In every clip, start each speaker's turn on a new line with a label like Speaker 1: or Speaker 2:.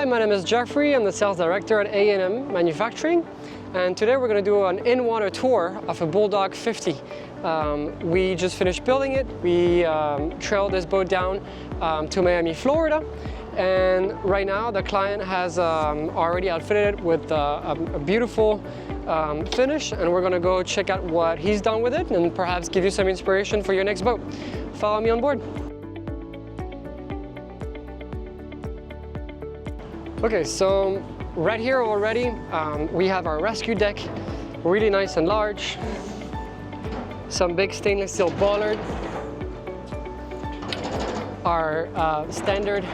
Speaker 1: Hi, my name is Jeffrey. I'm the sales director at A&M Manufacturing, and today we're going to do an in-water tour of a BULLDOG 50. We just finished building it. We trailed this boat down to Miami, Florida, and right now the client has already outfitted it with a beautiful finish, and we're going to go check out what he's done with it and perhaps give you some inspiration for your next boat. Follow me on board. Okay, so right here already we have our rescue deck, really nice and large. Some big stainless steel bollard. Our standard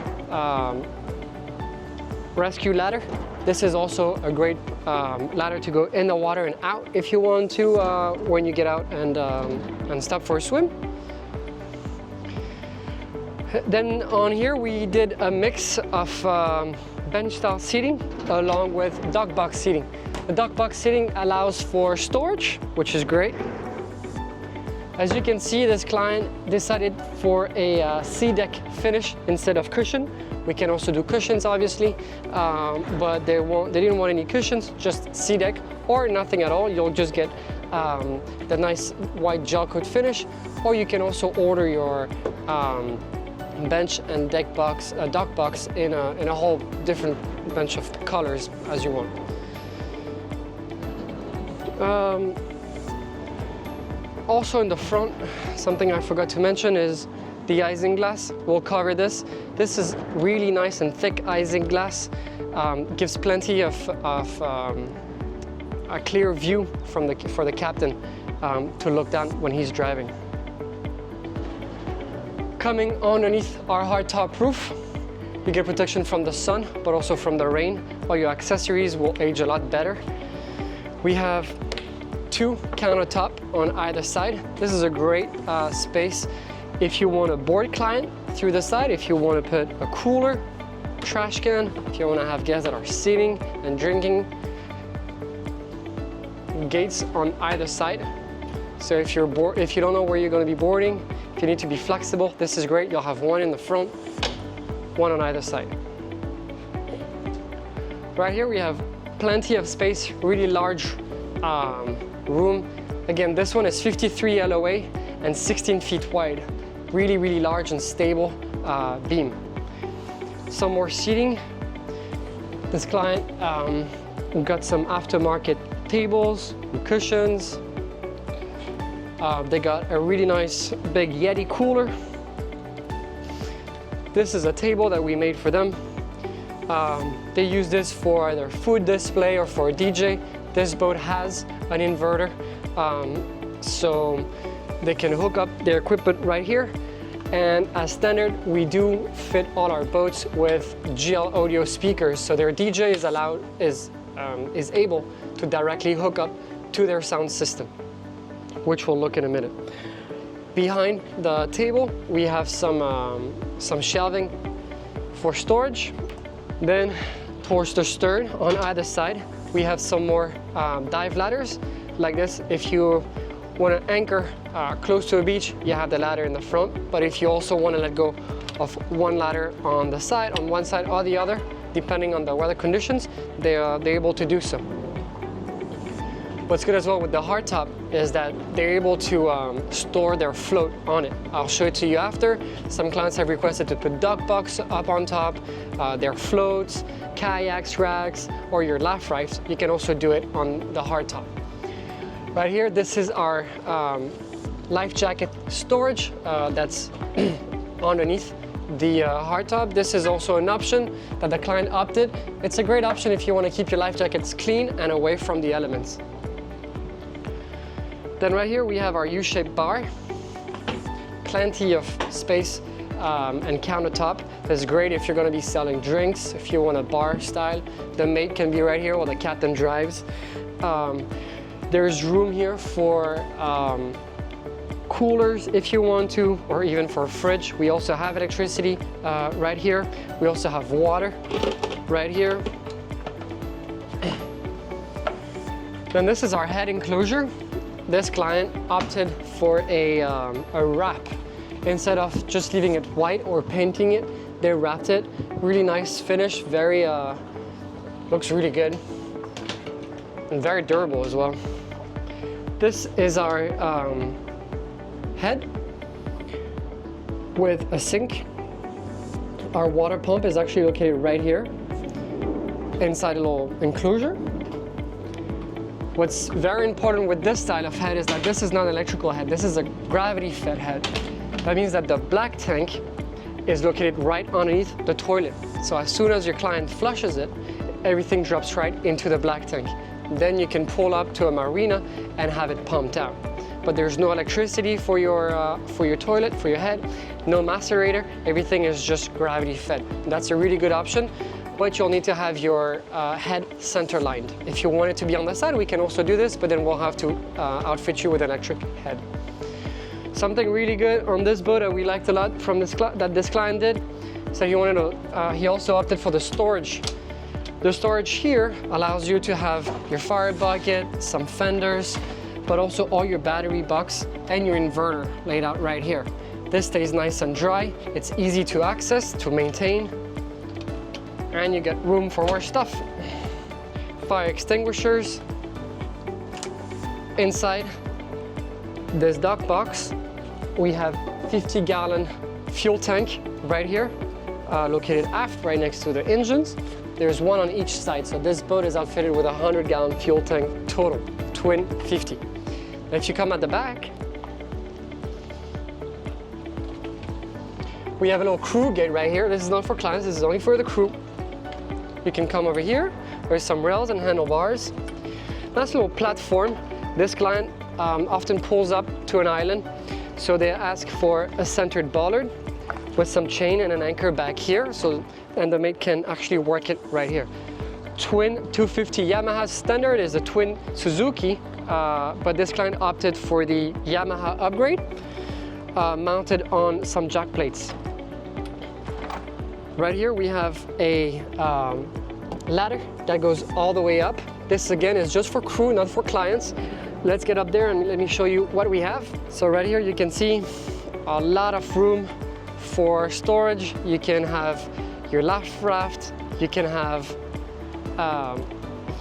Speaker 1: rescue ladder. This is also a great ladder to go in the water and out if you want to when you get out and stop for a swim. Then on here we did a mix of bench style seating along with dock box seating. The dock box seating allows for storage, which is great. As you can see, this client decided for a sea deck finish instead of cushion. We can also do cushions, obviously, but they didn't want any cushions, just sea deck or nothing at all. You'll just get the nice white gel coat finish, or you can also order your bench and deck box, dock box in a whole different bunch of colors as you want. Also in the front, something I forgot to mention is the isinglass. We'll cover this. This is really nice and thick isinglass. Gives plenty of a clear view for the captain to look down when he's driving. Coming underneath our hardtop roof, you get protection from the sun, but also from the rain. All your accessories will age a lot better. We have two countertop on either side. This is a great space if you want to board client through the side, if you want to put a cooler, trash can, if you want to have guests that are sitting and drinking. Gates on either side. So if you don't know where you're going to be boarding, if you need to be flexible, this is great. You'll have one in the front, one on either side. Right here we have plenty of space, really large room. Again, this one is 53 LOA and 16 feet wide. Really, really large and stable beam. Some more seating. This client got some aftermarket tables and cushions. They got a really nice big Yeti cooler. This is a table that we made for them. They use this for either food display or for a DJ. This boat has an inverter, so they can hook up their equipment right here. And as standard, we do fit all our boats with GL audio speakers, so their DJ is able to directly hook up to their sound system, which we'll look in a minute. Behind the table, we have some shelving for storage. Then towards the stern on either side, we have some more dive ladders like this. If you want to anchor close to a beach, you have the ladder in the front. But if you also want to let go of one ladder on the side, on one side or the other, depending on the weather conditions, they're able to do so. What's good as well with the hardtop is that they're able to store their float on it. I'll show it to you after. Some clients have requested to put dock box up on top, their floats, kayaks, racks, or your laugh rafts. You can also do it on the hardtop. Right here, this is our life jacket storage that's underneath the hardtop. This is also an option that the client opted. It's a great option if you want to keep your life jackets clean and away from the elements. Then right here we have our U-shaped bar. Plenty of space and countertop. That's great if you're going to be selling drinks, if you want a bar style. The mate can be right here while the captain drives. There's room here for coolers if you want to, or even for a fridge. We also have electricity right here. We also have water right here. Then this is our head enclosure. This client opted for a wrap. Instead of just leaving it white or painting it, They wrapped it. Really nice finish, very, looks really good. And very durable as well. This is our head with a sink. Our water pump is actually located right here inside a little enclosure. What's very important with this style of head is that this is not an electrical head, this is a gravity fed head. That means that the black tank is located right underneath the toilet. So as soon as your client flushes it, everything drops right into the black tank. Then you can pull up to a marina and have it pumped out. But there's no electricity for your toilet, for your head, no macerator, everything is just gravity fed. That's a really good option, but you'll need to have your head center lined. If you want it to be on the side, we can also do this, but then we'll have to outfit you with an electric head. Something really good on this boat that we liked a lot from this client did, so he also opted for the storage. The storage here allows you to have your fire bucket, some fenders, but also all your battery box and your inverter laid out right here. This stays nice and dry, it's easy to access, to maintain, and you get room for more stuff. Fire extinguishers. Inside this dock box, we have 50-gallon fuel tank right here, located aft right next to the engines. There's one on each side, so this boat is outfitted with a 100-gallon fuel tank total, twin 50. If you come at the back, we have a little crew gate right here. This is not for clients, this is only for the crew. You can come over here. There's some rails and handlebars. Nice little platform. This client often pulls up to an island, so they ask for a centered bollard with some chain and an anchor back here, and the mate can actually work it right here. Twin 250 Yamaha standard is a twin Suzuki, but this client opted for the Yamaha upgrade, mounted on some jack plates. Right here we have a ladder that goes all the way up. This again is just for crew, not for clients. Let's get up there and let me show you what we have. So right here you can see a lot of room for storage. You can have your life raft, you can have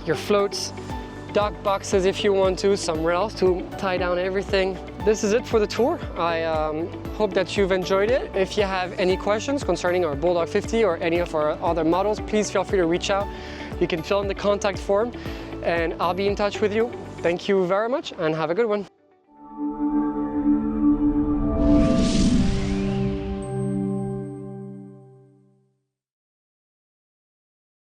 Speaker 1: your floats, dock boxes if you want to, some rails to tie down everything. This is it for the tour. I hope that you've enjoyed it. If you have any questions concerning our BULLDOG 50 or any of our other models, please feel free to reach out. You can fill in the contact form and I'll be in touch with you. Thank you very much and have a good one.